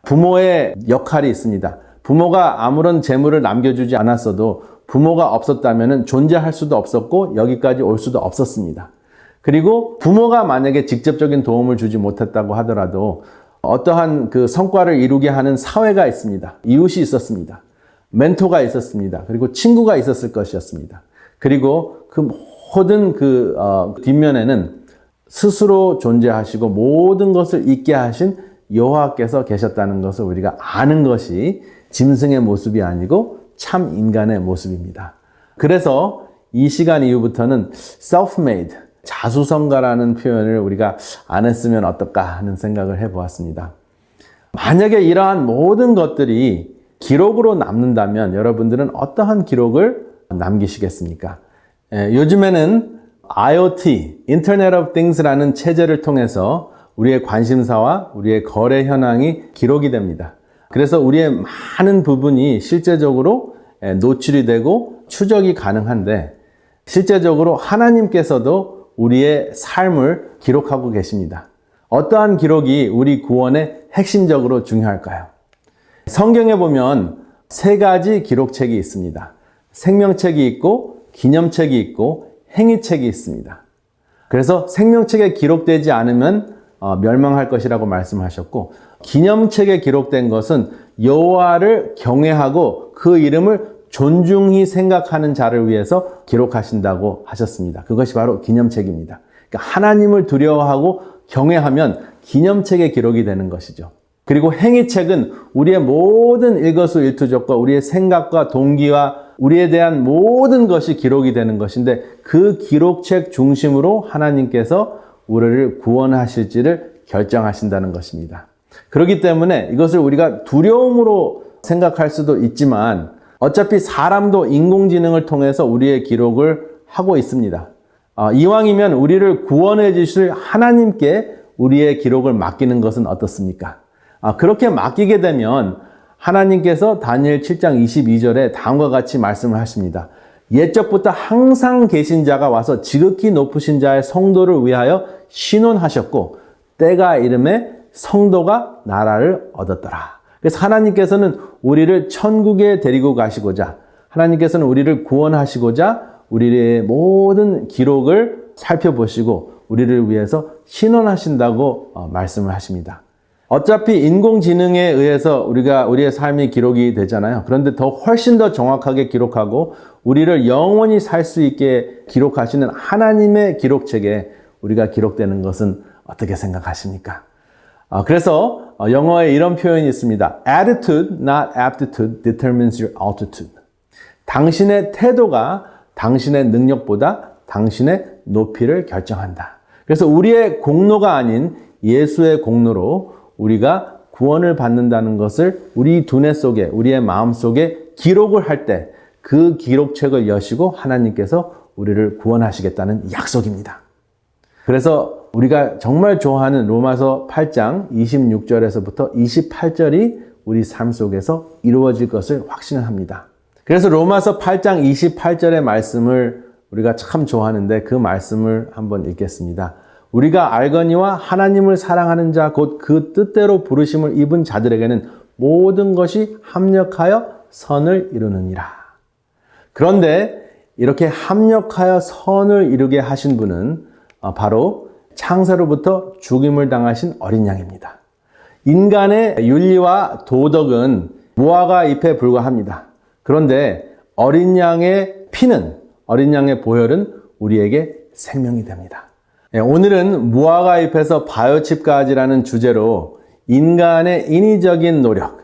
부모의 역할이 있습니다. 부모가 아무런 재물을 남겨주지 않았어도 부모가 없었다면 존재할 수도 없었고 여기까지 올 수도 없었습니다. 그리고 부모가 만약에 직접적인 도움을 주지 못했다고 하더라도 어떠한 그 성과를 이루게 하는 사회가 있습니다. 이웃이 있었습니다. 멘토가 있었습니다. 그리고 친구가 있었을 것이었습니다. 그리고 그 모든 그 뒷면에는 스스로 존재하시고 모든 것을 있게 하신 여호와께서 계셨다는 것을 우리가 아는 것이 짐승의 모습이 아니고 참 인간의 모습입니다. 그래서 이 시간 이후부터는 self-made, 자수성가라는 표현을 우리가 안 했으면 어떨까 하는 생각을 해보았습니다. 만약에 이러한 모든 것들이 기록으로 남는다면 여러분들은 어떠한 기록을 남기시겠습니까? 요즘에는 IoT, Internet of Things라는 체제를 통해서 우리의 관심사와 우리의 거래 현황이 기록이 됩니다. 그래서 우리의 많은 부분이 실제적으로 노출이 되고 추적이 가능한데 실제적으로 하나님께서도 우리의 삶을 기록하고 계십니다. 어떠한 기록이 우리 구원에 핵심적으로 중요할까요? 성경에 보면 3가지 기록책이 있습니다. 생명책이 있고 기념책이 있고 행위책이 있습니다. 그래서 생명책에 기록되지 않으면 멸망할 것이라고 말씀하셨고 기념책에 기록된 것은 여호와를 경외하고 그 이름을 존중히 생각하는 자를 위해서 기록하신다고 하셨습니다. 그것이 바로 기념책입니다. 그러니까 하나님을 두려워하고 경외하면 기념책에 기록이 되는 것이죠. 그리고 행위책은 우리의 모든 일거수일투족과 우리의 생각과 동기와 우리에 대한 모든 것이 기록이 되는 것인데 그 기록책 중심으로 하나님께서 우리를 구원하실지를 결정하신다는 것입니다. 그렇기 때문에 이것을 우리가 두려움으로 생각할 수도 있지만 어차피 사람도 인공지능을 통해서 우리의 기록을 하고 있습니다. 이왕이면 우리를 구원해 주실 하나님께 우리의 기록을 맡기는 것은 어떻습니까? 그렇게 맡기게 되면 하나님께서 다니엘 7장 22절에 다음과 같이 말씀을 하십니다. 옛적부터 항상 계신 자가 와서 지극히 높으신 자의 성도를 위하여 신원하셨고 때가 이름에 성도가 나라를 얻었더라. 그래서 하나님께서는 우리를 천국에 데리고 가시고자 하나님께서는 우리를 구원하시고자 우리의 모든 기록을 살펴보시고 우리를 위해서 신원하신다고 말씀을 하십니다. 어차피 인공지능에 의해서 우리의 삶이 기록이 되잖아요. 그런데 훨씬 더 정확하게 기록하고 우리를 영원히 살 수 있게 기록하시는 하나님의 기록책에 우리가 기록되는 것은 어떻게 생각하십니까? 그래서 영어에 이런 표현이 있습니다. Attitude, not aptitude, determines your altitude. 당신의 태도가 당신의 능력보다 당신의 높이를 결정한다. 그래서 우리의 공로가 아닌 예수의 공로로 우리가 구원을 받는다는 것을 우리 두뇌 속에, 우리의 마음 속에 기록을 할 때 그 기록책을 여시고 하나님께서 우리를 구원하시겠다는 약속입니다. 그래서 우리가 정말 좋아하는 로마서 8장 26절에서부터 28절이 우리 삶 속에서 이루어질 것을 확신을 합니다. 그래서 로마서 8장 28절의 말씀을 우리가 참 좋아하는데 그 말씀을 한번 읽겠습니다. 우리가 알거니와 하나님을 사랑하는 자 곧 그 뜻대로 부르심을 입은 자들에게는 모든 것이 합력하여 선을 이루느니라. 그런데 이렇게 합력하여 선을 이루게 하신 분은 바로 창세로부터 죽임을 당하신 어린 양입니다. 인간의 윤리와 도덕은 무화과 잎에 불과합니다. 그런데 어린 양의 피는, 어린 양의 보혈은 우리에게 생명이 됩니다. 오늘은 무화과 잎에서 바이오칩까지라는 주제로 인간의 인위적인 노력,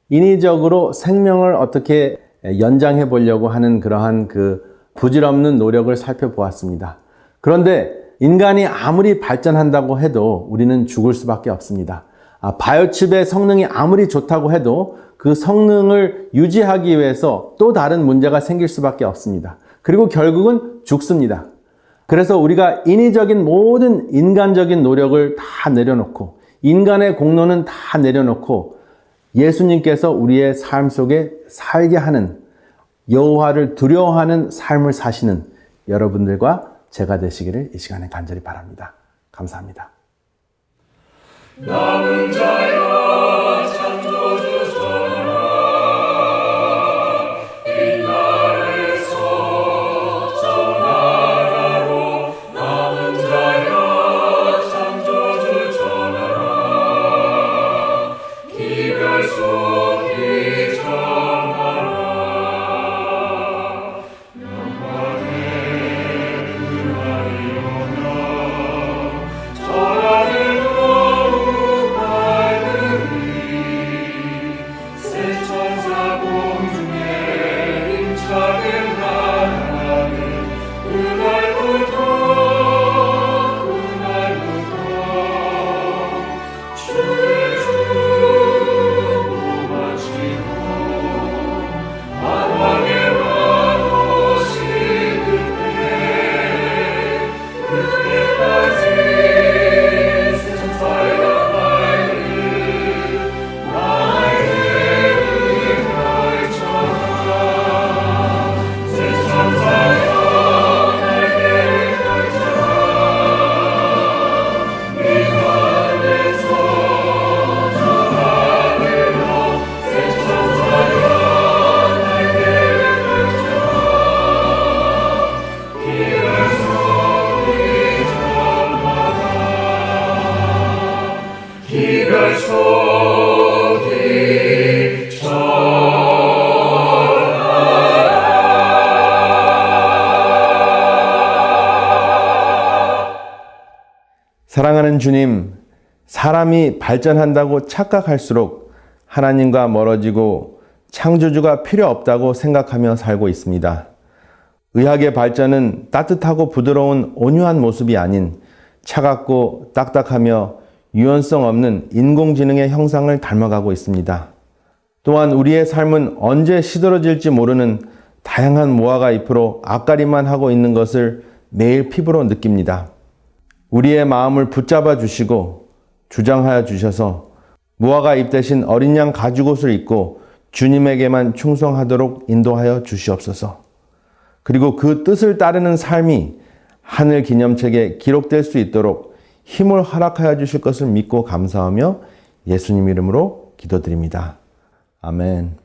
인위적으로 생명을 어떻게 연장해 보려고 하는 그러한 그 부질없는 노력을 살펴보았습니다. 그런데 인간이 아무리 발전한다고 해도 우리는 죽을 수밖에 없습니다. 바이오칩의 성능이 아무리 좋다고 해도 그 성능을 유지하기 위해서 또 다른 문제가 생길 수밖에 없습니다. 그리고 결국은 죽습니다. 그래서 우리가 인위적인 모든 인간적인 노력을 다 내려놓고 인간의 공로는 다 내려놓고 예수님께서 우리의 삶 속에 살게 하는 여호와를 두려워하는 삶을 사시는 여러분들과 제가 되시기를 이 시간에 간절히 바랍니다. 감사합니다.
남은 자여 창조주 전하라 이 날에서 저 나라로 남은 자여 창조주 전하라 기별 속이 전하라 영광의 그날이 오나 전하는
사랑하는 주님, 사람이 발전한다고 착각할수록 하나님과 멀어지고 창조주가 필요 없다고 생각하며 살고 있습니다. 의학의 발전은 따뜻하고 부드러운 온유한 모습이 아닌 차갑고 딱딱하며 유연성 없는 인공지능의 형상을 닮아가고 있습니다. 또한 우리의 삶은 언제 시들어질지 모르는 다양한 모아가 잎으로 앞가림만 하고 있는 것을 매일 피부로 느낍니다. 우리의 마음을 붙잡아 주시고 주장하여 주셔서 무화과 잎 대신 어린 양 가죽옷을 입고 주님에게만 충성하도록 인도하여 주시옵소서. 그리고 그 뜻을 따르는 삶이 하늘 기념책에 기록될 수 있도록 힘을 허락하여 주실 것을 믿고 감사하며 예수님 이름으로 기도드립니다. 아멘.